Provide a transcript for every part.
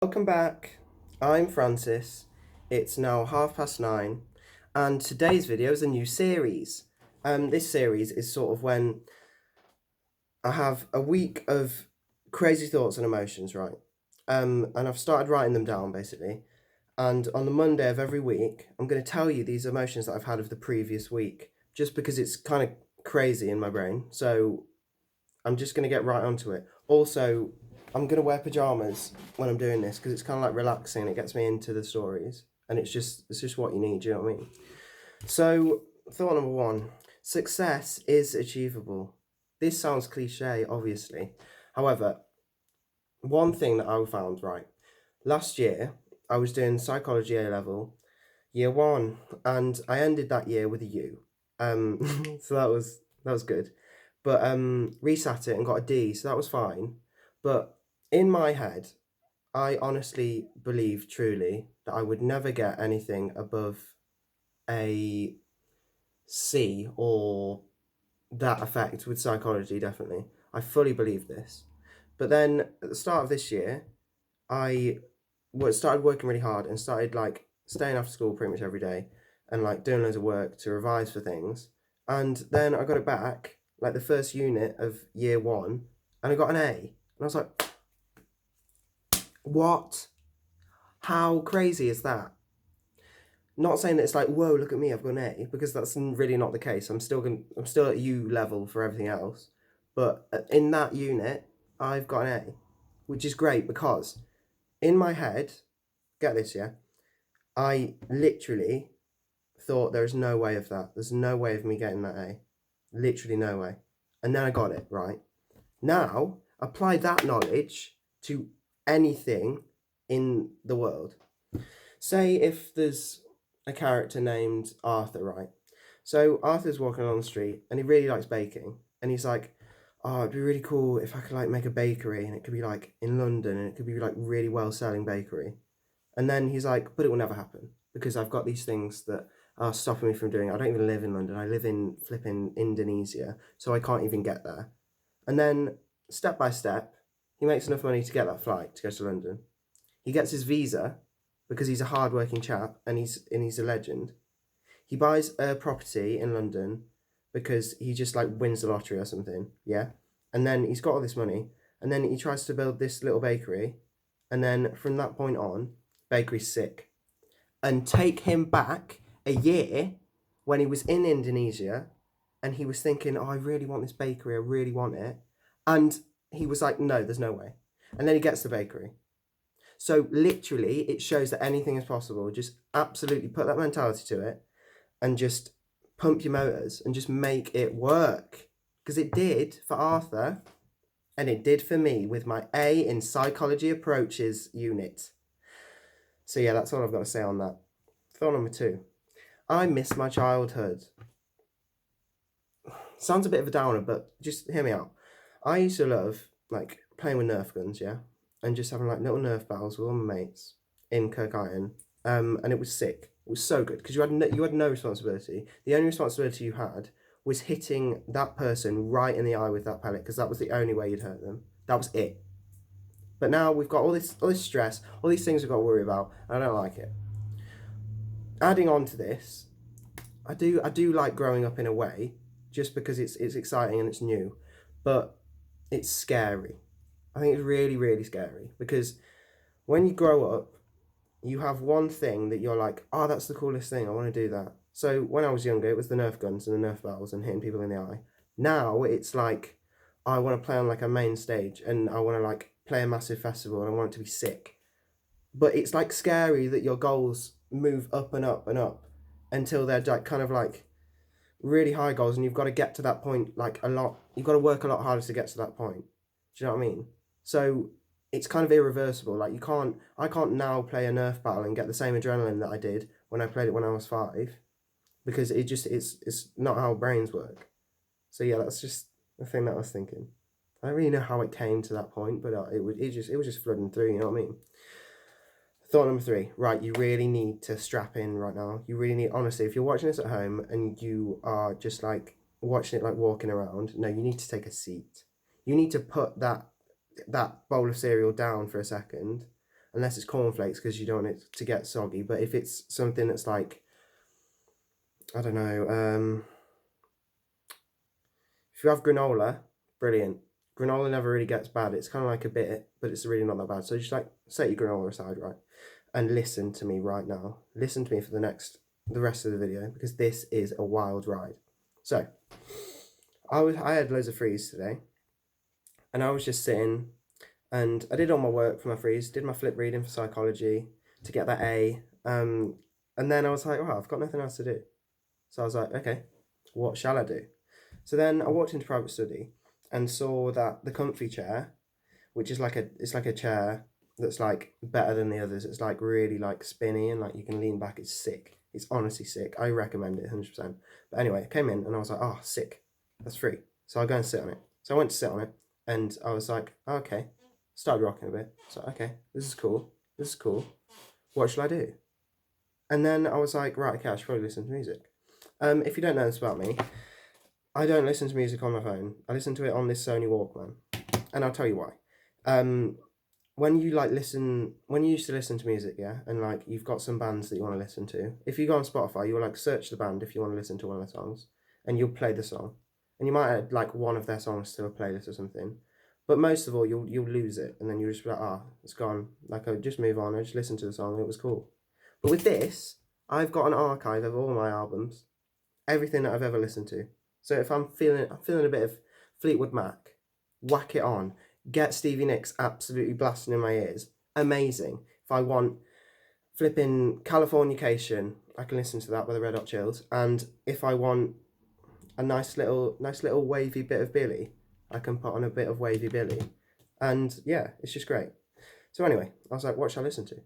Welcome back. I'm Francis. It's now 9:30, and today's video is a new series. This series is sort of when I have a week of crazy thoughts and emotions, right? And I've started writing them down basically. And on the Monday of every week, I'm going to tell you these emotions that I've had of the previous week, just because it's kind of crazy in my brain. So I'm just going to get right onto it. Also, I'm going to wear pajamas when I'm doing this because it's kind of like relaxing. It gets me into the stories, and it's just what you need. Do you know what I mean? So, thought number one: success is achievable. This sounds cliche, obviously. However, one thing that I found right last year, I was doing psychology A level, year one, and I ended that year with a U. So that was good. But resat it and got a D, so that was fine. But in my head, I honestly believe truly that I would never get anything above a C or that effect with psychology, definitely. I fully believe this. But then at the start of this year, I started working really hard and started like staying after school pretty much every day and like doing loads of work to revise for things. And then I got it back, like the first unit of year one, and I got an A. And I was like, what? How crazy is that? Not saying that it's like, whoa, look at me, I've got an A, because that's really not the case. I'm still at U level for everything else. But in that unit, I've got an A, which is great because in my head, get this, yeah, I literally thought there's no way of that. There's no way of me getting that A. Literally no way. And then I got it, right? Now, apply that knowledge to anything in the world. Say if there's a character named Arthur, right? So Arthur's walking along the street and he really likes baking. And he's like, oh, it'd be really cool if I could like make a bakery and it could be like in London and it could be like really well selling bakery. And then he's like, but it will never happen because I've got these things that are stopping me from doing it. I don't even live in London. I live in flipping Indonesia, so I can't even get there. And then step by step, he makes enough money to get that flight to go to London. He gets his visa because he's a hard-working chap and he's a legend. He buys a property in London because he just like wins the lottery or something, yeah? And then he's got all this money, and then he tries to build this little bakery, and then from that point on, bakery's sick. And take him back a year when he was in Indonesia and he was thinking, oh, I really want this bakery, I really want it. And he was like, no, there's no way. And then he gets the bakery. So literally, it shows that anything is possible. Just absolutely put that mentality to it and just pump your motors and just make it work. Because it did for Arthur and it did for me with my A in Psychology Approaches unit. So yeah, that's all I've got to say on that. Thought number two. I miss my childhood. Sounds a bit of a downer, but just hear me out. I used to love like playing with Nerf guns, yeah, and just having like little Nerf battles with all my mates in Kirk Iron. And it was sick. It was so good because you had no responsibility. The only responsibility you had was hitting that person right in the eye with that pellet because that was the only way you'd hurt them. That was it. But now we've got all this stress, all these things we've got to worry about, and I don't like it. Adding on to this, I do like growing up in a way, just because it's exciting and it's new, but it's scary. I think it's really really scary because when you grow up, you have one thing that you're like, oh, that's the coolest thing. I want to do that. So when I was younger, it was the Nerf guns and the Nerf battles and hitting people in the eye. Now it's like I want to play on like a main stage and I want to like play a massive festival and I want it to be sick. But it's like scary that your goals move up and up and up until they're like kind of like really high goals and you've got to get to that point like a lot. You've got to work a lot harder to get to that point. Do you know what I mean? So it's kind of irreversible. Like I can't now play a Nerf battle and get the same adrenaline that I did when I played it when I was 5 because it's not how brains work. So yeah, that's just the thing that I was thinking. I don't really know how it came to that point, but it was just flooding through. You know what I mean? Thought number three, right, you really need to strap in right now. You really need, honestly, if you're watching this at home and you are just like watching it like walking around, no, you need to take a seat. You need to put that bowl of cereal down for a second unless it's cornflakes because you don't want it to get soggy. But if it's something that's like, I don't know, if you have granola, brilliant. Granola never really gets bad. It's kind of like a bit, but it's really not that bad. So just like set your granola aside, right? And listen to me right now. Listen to me for the rest of the video, because this is a wild ride. So I had loads of freeze today, and I was just sitting, and I did all my work for my freeze, did my flip reading for psychology to get that A. And then I was like, wow, I've got nothing else to do. So I was like, okay, what shall I do? So then I walked into private study and saw that the comfy chair, which is it's like a chair that's like better than the others. It's like really like spinny and like you can lean back. It's sick. It's honestly sick. I recommend it 100%. But anyway, I came in and I was like, oh, sick. That's free. So I'll go and sit on it. So I went to sit on it and I was like, oh, okay. Started rocking a bit. So, okay, this is cool. This is cool. What shall I do? And then I was like, right, okay, I should probably listen to music. If you don't know this about me, I don't listen to music on my phone. I listen to it on this Sony Walkman. And I'll tell you why. When you used to listen to music, yeah, and like you've got some bands that you want to listen to, if you go on Spotify, you'll like search the band if you want to listen to one of their songs, and you'll play the song, and you might add like one of their songs to a playlist or something, but most of all you'll lose it, and then you'll just be like, it's gone. Like I just move on. I just listen to the song. It was cool. But with this, I've got an archive of all my albums, everything that I've ever listened to. So if I'm feeling a bit of Fleetwood Mac, whack it on. Get Stevie Nicks absolutely blasting in my ears. Amazing. If I want flipping Californication, I can listen to that by the Red Hot Chills. And if I want a nice little wavy bit of Billy, I can put on a bit of wavy Billy. And yeah, it's just great. So anyway, I was like, what shall I listen to?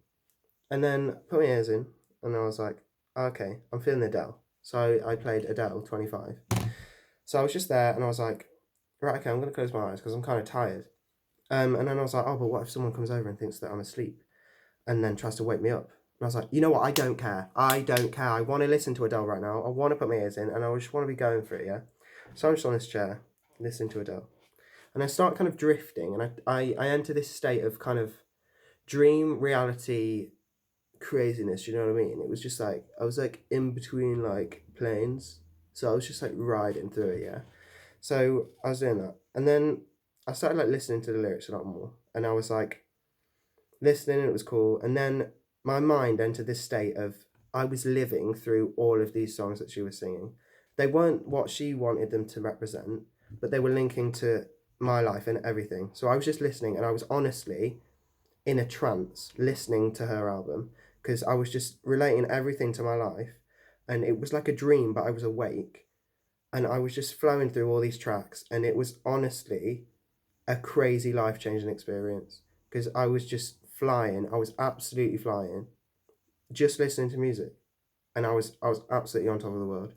And then put my ears in, and I was like, okay, I'm feeling Adele. So I played Adele 25. So I was just there, and I was like, right, okay, I'm going to close my eyes because I'm kind of tired. And then I was like, oh, but what if someone comes over and thinks that I'm asleep and then tries to wake me up? And I was like, you know what? I don't care. I don't care. I want to listen to Adele right now. I want to put my ears in and I just want to be going for it, yeah? So I'm just on this chair, listening to Adele. And I start kind of drifting, and I enter this state of kind of dream reality craziness, you know what I mean? It was just like, I was like in between like planes. So I was just like riding through it, yeah? So I was doing that. And then I started like listening to the lyrics a lot more, and I was like listening, and it was cool. And then my mind entered this state of I was living through all of these songs that she was singing. They weren't what she wanted them to represent, but they were linking to my life and everything. So I was just listening, and I was honestly in a trance listening to her album because I was just relating everything to my life, and it was like a dream, but I was awake, and I was just flowing through all these tracks, and it was honestly a crazy life-changing experience because I was just flying. I was absolutely flying, just listening to music, and I was absolutely on top of the world.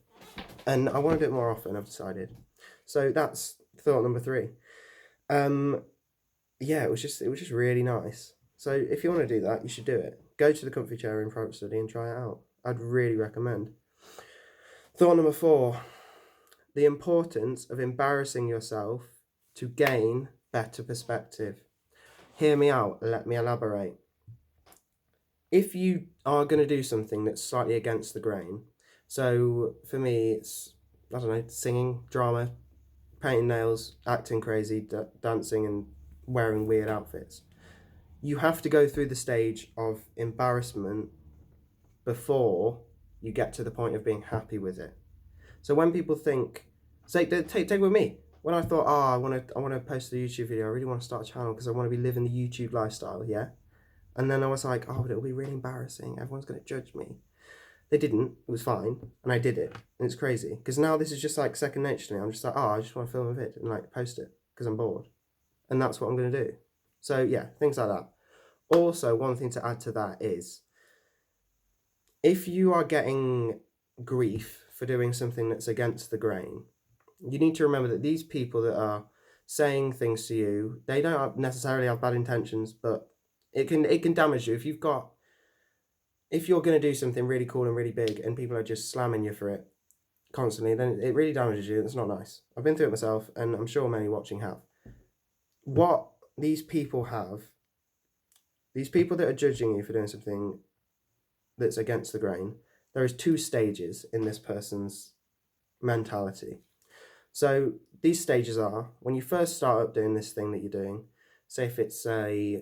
And I want to do it more often, I've decided. So that's thought number 3. Yeah, it was just really nice. So if you want to do that, you should do it. Go to the comfy chair in private study and try it out. I'd really recommend. Thought number 4: the importance of embarrassing yourself to gain better perspective. Hear me out, let me elaborate. If you are going to do something that's slightly against the grain, so for me it's, I don't know, singing, drama, painting nails, acting crazy, dancing and wearing weird outfits, you have to go through the stage of embarrassment before you get to the point of being happy with it. So when people think, say, take with me, when I thought, I want to post a YouTube video, I really want to start a channel because I want to be living the YouTube lifestyle, yeah? And then I was like, but it'll be really embarrassing. Everyone's going to judge me. They didn't. It was fine. And I did it. And it's crazy. Because now this is just like second nature to me. I'm just like, I just want to film a vid and like post it because I'm bored. And that's what I'm going to do. So yeah, things like that. Also, one thing to add to that is, if you are getting grief for doing something that's against the grain, you need to remember that these people that are saying things to you, they don't necessarily have bad intentions, but it can damage you. If you're going to do something really cool and really big and people are just slamming you for it constantly, then it really damages you. It's not nice. I've been through it myself, and I'm sure many watching have. What these people have, these people that are judging you for doing something that's against the grain, there is 2 stages in this person's mentality. So these stages are when you first start up doing this thing that you're doing, say if it's I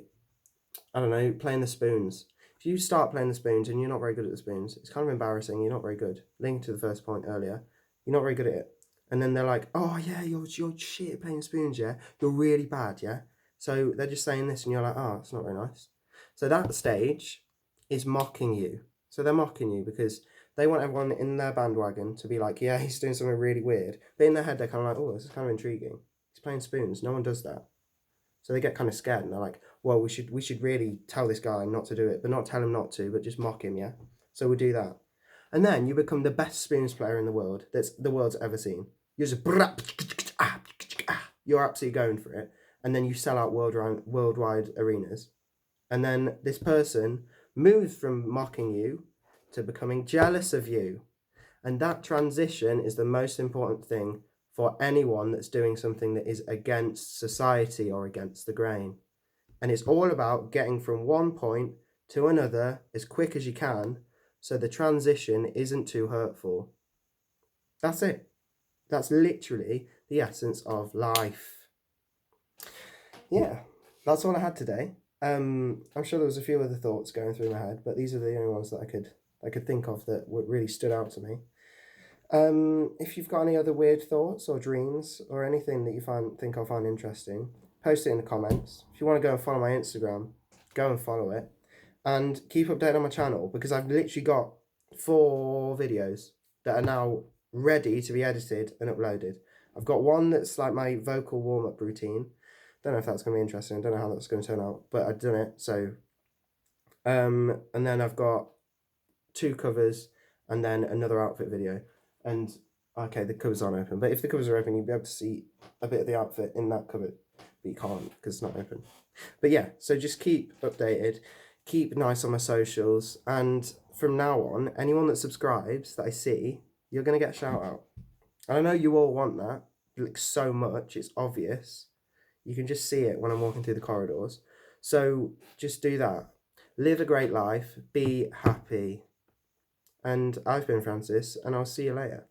don't know, playing the spoons. If you start playing the spoons and you're not very good at the spoons, it's kind of embarrassing, you're not very good. Linked to the first point earlier, you're not very good at it. And then they're like, oh yeah, you're shit at playing spoons, yeah? You're really bad, yeah? So they're just saying this and you're like, oh, it's not very nice. So that stage is mocking you. So they're mocking you because they want everyone in their bandwagon to be like, yeah, he's doing something really weird. But in their head, they're kind of like, oh, this is kind of intriguing. He's playing spoons. No one does that. So they get kind of scared and they're like, well, we should really tell this guy not to do it, but not tell him not to, but just mock him, yeah? So we'll do that. And then you become the best spoons player in the world that's the world's ever seen. You're just, you're absolutely going for it. And then you sell out worldwide arenas. And then this person moves from mocking you to becoming jealous of you. And that transition is the most important thing for anyone that's doing something that is against society or against the grain. And it's all about getting from one point to another as quick as you can so the transition isn't too hurtful. That's it. That's literally the essence of life. Yeah, that's all I had today. I'm sure there was a few other thoughts going through my head, but these are the only ones that I could think of that really stood out to me. If you've got any other weird thoughts or dreams or anything that you think I'll find interesting, post it in the comments. If you want to go and follow my Instagram, go and follow it. And keep updated on my channel because I've literally got 4 videos that are now ready to be edited and uploaded. I've got one that's like my vocal warm-up routine. Don't know if that's going to be interesting. Don't know how that's going to turn out, but I've done it. So, and then I've got 2 covers and then another outfit video. And okay, the covers aren't open, but if the covers are open, you'll be able to see a bit of the outfit in that cover, but you can't because it's not open. But yeah, so just keep updated, keep nice on my socials, and from now on, anyone that subscribes that I see, you're going to get a shout out. And I know you all want that, like so much, it's obvious. You can just see it when I'm walking through the corridors. So just do that. Live a great life, be happy. And I've been Francis, and I'll see you later.